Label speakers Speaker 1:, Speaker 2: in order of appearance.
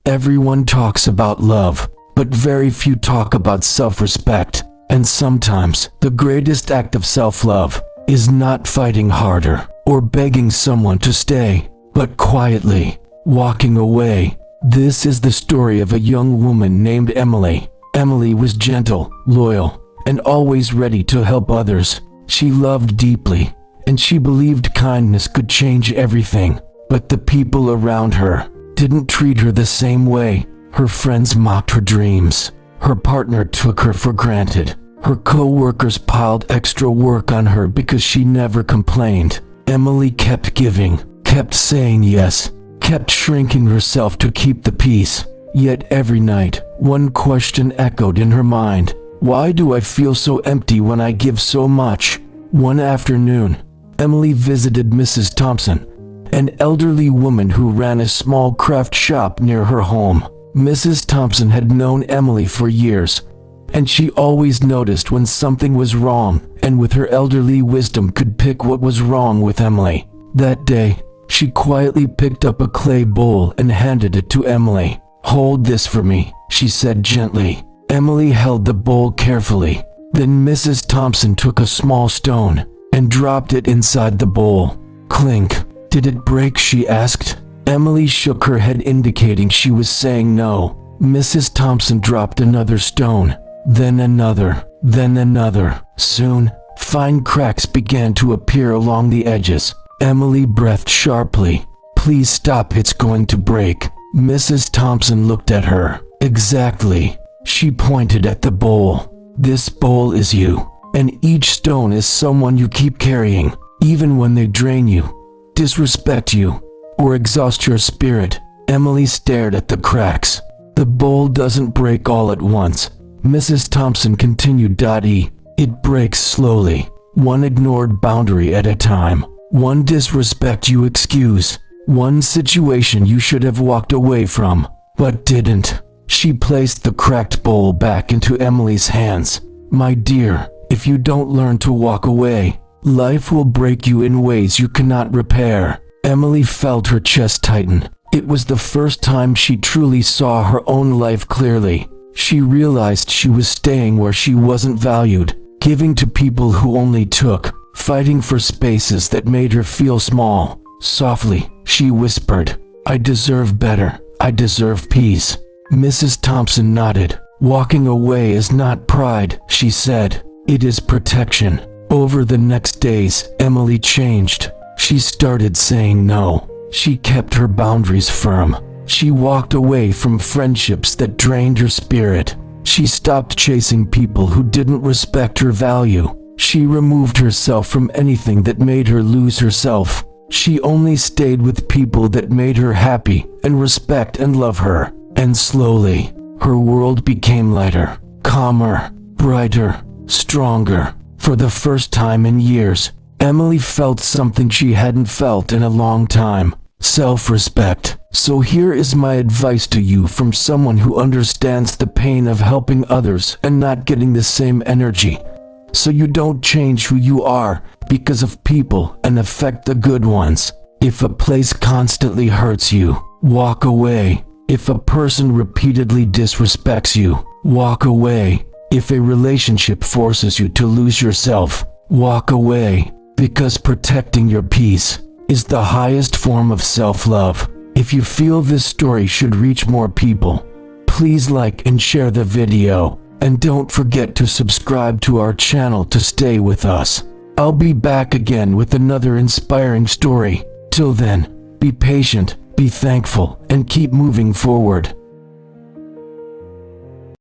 Speaker 1: Everyone talks about love, but very few talk about self-respect. And sometimes, the greatest act of self-love is not fighting harder or begging someone to stay, but quietly walking away. This is the story of a young woman named Emily. Emily was gentle, loyal, and always ready to help others. She loved deeply, and she believed kindness could change everything. But the people around her didn't treat her the same way. Her friends mocked her dreams. Her partner took her for granted. Her co-workers piled extra work on her because she never complained. Emily kept giving, kept saying yes, kept shrinking herself to keep the peace. Yet every night, one question echoed in her mind. Why do I feel so empty when I give so much? One afternoon, Emily visited Mrs. Thompson, an elderly woman who ran a small craft shop near her home. Mrs. Thompson had known Emily for years, and she always noticed when something was wrong, and with her elderly wisdom could pick what was wrong with Emily. That day, she quietly picked up a clay bowl and handed it to Emily. "Hold this for me," she said gently. Emily held the bowl carefully. Then Mrs. Thompson took a small stone and dropped it inside the bowl. Clink. "Did it break?" she asked. Emily shook her head, indicating she was saying no. Mrs. Thompson dropped another stone, then another, then another. Soon, fine cracks began to appear along the edges. Emily breathed sharply. "Please stop, it's going to break." Mrs. Thompson looked at her. "Exactly." She pointed at the bowl. "This bowl is you, and each stone is someone you keep carrying, even when they drain you, disrespect you, or exhaust your spirit." Emily stared at the cracks. "The bowl doesn't break all at once," Mrs. Thompson continued. "It breaks slowly, one ignored boundary at a time, one disrespect you excuse, one situation you should have walked away from, but didn't." She placed the cracked bowl back into Emily's hands. "My dear, if you don't learn to walk away, life will break you in ways you cannot repair." Emily felt her chest tighten. It was the first time she truly saw her own life clearly. She realized she was staying where she wasn't valued, giving to people who only took, fighting for spaces that made her feel small. Softly, she whispered, "I deserve better. I deserve peace." Mrs. Thompson nodded. "Walking away is not pride," she said. "It is protection." Over the next days, Emily changed. She started saying no. She kept her boundaries firm. She walked away from friendships that drained her spirit. She stopped chasing people who didn't respect her value. She removed herself from anything that made her lose herself. She only stayed with people that made her happy and respect and love her. And slowly, her world became lighter, calmer, brighter, stronger. For the first time in years, Emily felt something she hadn't felt in a long time: self-respect. So here is my advice to you from someone who understands the pain of helping others and not getting the same energy. So you don't change who you are because of people and affect the good ones. If a place constantly hurts you, walk away. If a person repeatedly disrespects you, walk away. If a relationship forces you to lose yourself, walk away. Because protecting your peace is the highest form of self-love. If you feel this story should reach more people, please like and share the video. And don't forget to subscribe to our channel to stay with us. I'll be back again with another inspiring story. Till then, be patient, be thankful, and keep moving forward.